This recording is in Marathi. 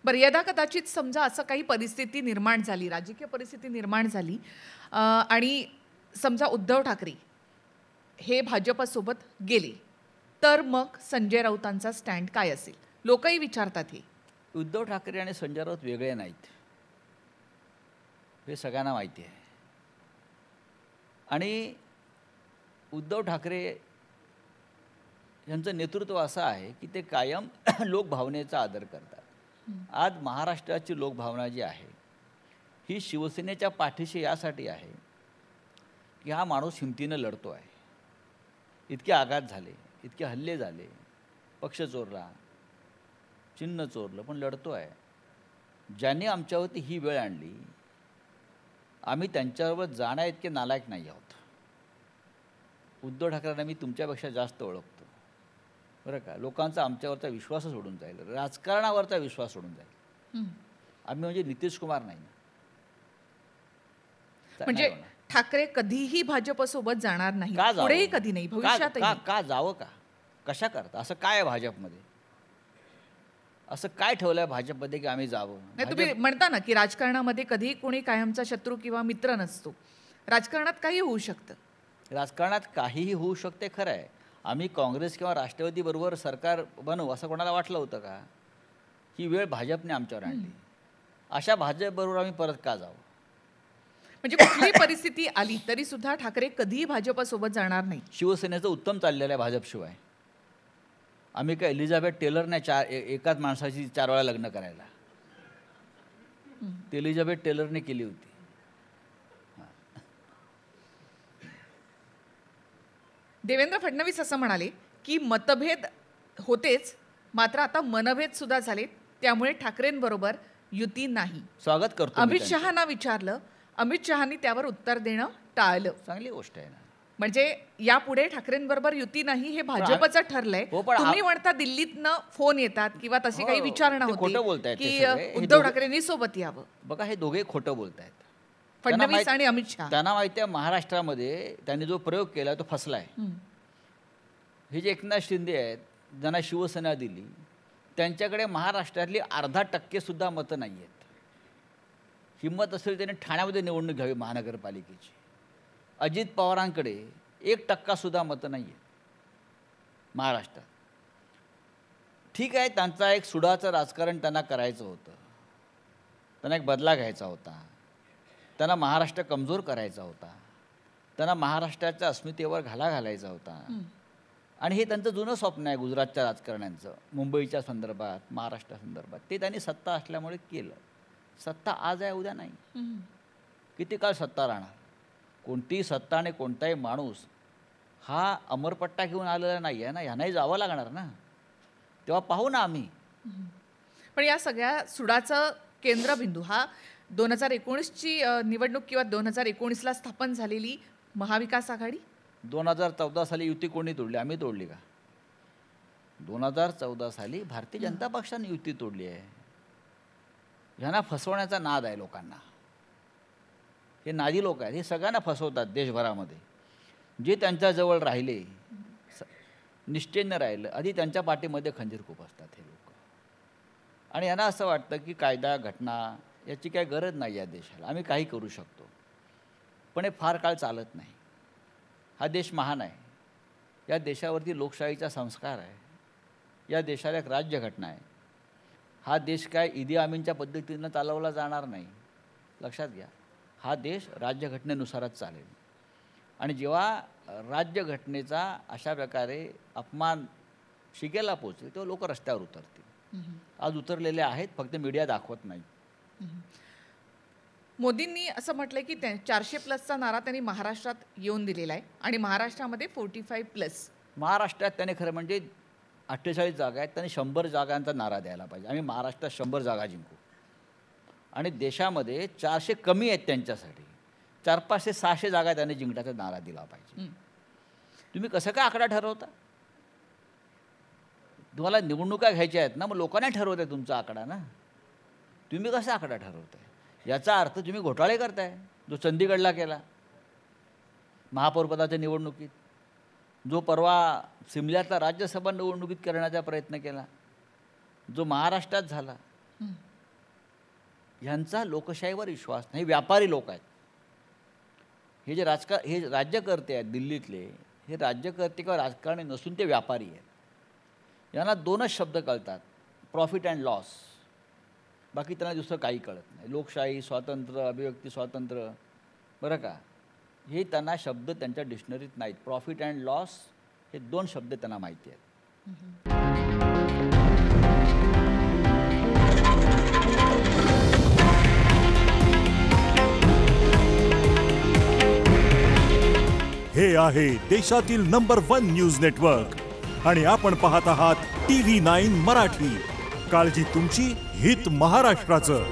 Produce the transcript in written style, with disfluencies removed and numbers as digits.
बरं, यदा कदाचित समजा असं काही परिस्थिती निर्माण झाली, राजकीय परिस्थिती निर्माण झाली आणि समजा उद्धव ठाकरे हे भाजपसोबत गेले, तर मग संजय राऊतांचा स्टँड काय असेल? लोकही विचारतात हे. उद्धव ठाकरे आणि संजय राऊत वेगळे नाहीत, हे सगळ्यांना माहिती आहे. आणि उद्धव ठाकरे यांचं नेतृत्व असं आहे की ते कायम लोकभावनेचा आदर करतात. आज महाराष्ट्राची लोकभावना जी आहे ही शिवसेनेच्या पाठीशी यासाठी आहे की हा माणूस हिमतीनं लढतो आहे. इतके आघात झाले, इतके हल्ले झाले, पक्ष चोरला, चिन्ह चोरलं, पण लढतो आहे. ज्यांनी आमच्यावरती ही वेळ आणली, आम्ही त्यांच्याबरोबर जाण्या इतके नालायक नाही आहोत. उद्धव ठाकरेंना मी तुमच्यापेक्षा जास्त ओळखतो, बरं का. लोकांचा आमच्यावरचा विश्वास सोडून जाईल, राजकारणावरचा विश्वास सोडून जाईल. आम्ही म्हणजे नितीश कुमार नाही ना. म्हणजे ठाकरे कधीही भाजपसोबत जाणार नाही, का जावं? पुढेही कधी नाही, भविष्यातही नाही. का जावं? का कशा करता? असं काय आहे भाजपमध्ये? असं काय ठेवलं आहे भाजपमध्ये की आम्ही जावं? नाही, तुम्ही म्हणता ना की राजकारणामध्ये कधीही कोणी कायमचा शत्रू किंवा मित्र नसतो. राजकारणात काही होऊ शकतं. राजकारणात काहीही होऊ शकते, खरं आहे. आम्ही काँग्रेस किंवा राष्ट्रवादीबरोबर सरकार बनवू असं कोणाला वाटलं होतं का? ही वेळ भाजपने आमच्यावर आणली. अशा भाजपबरोबर आम्ही परत का जावं? म्हणजे कुठलीही परिस्थिती आली तरी सुद्धा ठाकरे कधीही भाजपसोबत जाणार नाही. शिवसेनेचं उत्तम चाललेलं आहे भाजपशिवाय. आम्ही काय एलिझाबेथ टेलरने एकाच माणसाची 4 वेळा लग्न करायला, ती एलिझाबेथ टेलरने केली होती. देवेंद्र फडणवीस असं म्हणाले की मतभेद होतेच, मात्र आता मनभेद सुद्धा झाले, त्यामुळे ठाकरेंबरोबर युती नाही. स्वागत करतो. अमित शहांना विचारलं, अमित शहांनी त्यावर उत्तर देणं टाळलं. चांगली गोष्ट आहे ना. म्हणजे यापुढे ठाकरेंबरोबर युती नाही हे भाजपचं ठरलंय. तुम्ही म्हणता दिल्लीतनं फोन येतात किंवा तशी काही विचारणा होती की उद्धव ठाकरेंनी सोबत यावं. बघा, हे दोघे खोटं बोलतायत, फडणवीस आणि अमित शहा. त्यांना माहिती आहे महाराष्ट्रामध्ये त्यांनी जो प्रयोग केला तो फसलाय. हे जे एकनाथ शिंदे आहेत, ज्यांना शिवसेना दिली, त्यांच्याकडे महाराष्ट्रातली 0.5% सुद्धा मतं नाही आहेत. हिंमत असेल त्याने ठाण्यामध्ये निवडणूक घ्यावी महानगरपालिकेची. अजित पवारांकडे 1% सुद्धा मतं नाही आहेत महाराष्ट्रात. ठीक आहे, त्यांचा एक सुडाचं राजकारण त्यांना करायचं होतं, त्यांना एक बदला घ्यायचा होता, त्यांना महाराष्ट्र कमजोर करायचा होता, त्यांना महाराष्ट्राच्या अस्मितेवर घाला घालायचा होता. आणि हे त्यांचं जुनं स्वप्न आहे गुजरातच्या राजकारण्यांचं, मुंबईच्या संदर्भात, महाराष्ट्रासंदर्भात. ते त्यांनी सत्ता असल्यामुळे केलं. सत्ता आज आहे, उद्या नाही. किती काळ सत्ता राहणार? कोणतीही सत्ता आणि कोणताही माणूस हा अमरपट्टा घेऊन आलेला नाही आहे ना. ह्यांनाही जावं लागणार ना. तेव्हा पाहू ना आम्ही. पण या सगळ्या सुडाचं केंद्रबिंदू हा 2019ची निवडणूक किंवा 2019ला स्थापन झालेली महाविकास आघाडी. 2014 साली युती कोणी तोडली? आम्ही तोडली का? 2014 साली भारतीय जनता पक्षाने युती तोडली आहे. ह्यांना फसवण्याचा नाद आहे लोकांना. हे नादी लोक आहेत, हे सगळ्यांना फसवतात देशभरामध्ये. जे त्यांच्याजवळ राहिले, निष्ठेनं राहिलं, आधी त्यांच्या पाठीमध्ये खंजीर खूप असतात हे लोक. आणि यांना असं वाटतं की कायदा घटना याची काही गरज नाही या देशाला, आम्ही काही करू शकतो. पण हे फार काळ चालत नाही. हा देश महान आहे, या देशावरती लोकशाहीचा संस्कार आहे, या देशाला एक राज्यघटना आहे. हा देश काय इदी अमीनच्या पद्धतीनं चालवला जाणार नाही, लक्षात घ्या. हा देश राज्यघटनेनुसारच चालेल. आणि जेव्हा राज्यघटनेचा अशा प्रकारे अपमान शिगेला पोचेल तेव्हा लोक रस्त्यावर उतरतील. आज उतरलेले आहेत, फक्त मीडिया दाखवत नाही. मोदींनी असं म्हटलंय की 400+ नारा त्यांनी महाराष्ट्रात येऊन दिलेला आहे आणि महाराष्ट्रामध्ये 45+. महाराष्ट्रात त्याने खरं म्हणजे 48 जागा आहेत, त्यांनी 100 जागांचा नारा द्यायला पाहिजे. आम्ही महाराष्ट्रात 100 जागा जिंकू. आणि देशामध्ये 400 कमी आहेत त्यांच्यासाठी. 400-500-600 जागा त्यांनी जिंकण्याचा नारा दिला पाहिजे. तुम्ही कसं काय आकडा ठरवता? तुम्हाला निवडणुका घ्यायच्या आहेत ना, मग लोकांना ठरवताय तुमचा आकडा ना. तुम्ही कसा आकडा ठरवताय? याचा अर्थ तुम्ही घोटाळे करताय. जो चंदीगडला केला महापौरपदाच्या निवडणुकीत, जो परवा सिमल्यातला राज्यसभा निवडणुकीत करण्याचा प्रयत्न केला, जो महाराष्ट्रात झाला, ह्यांचा लोकशाहीवर विश्वास नाही, व्यापारी लोक आहेत. हे जे हे राज्यकर्ते आहेत दिल्लीतले, हे राज्यकर्ते किंवा राजकारणी नसून ते व्यापारी आहेत. यांना दोनच शब्द कळतात, प्रॉफिट अँड लॉस. बाकी त्यांना दुसरं काही कळत नाही. लोकशाही, स्वातंत्र्य, अभिव्यक्ती स्वातंत्र्य, बरं का, हे त्यांना शब्द त्यांच्या डिक्शनरीत नाहीत. प्रॉफिट अँड लॉस हे 2 शब्द त्यांना माहिती आहेत. हे आहे देशातील नंबर 1 न्यूज नेटवर्क आणि आपण पाहत आहात TV9 मराठी. काळजी तुमची, हित महाराष्ट्राचं.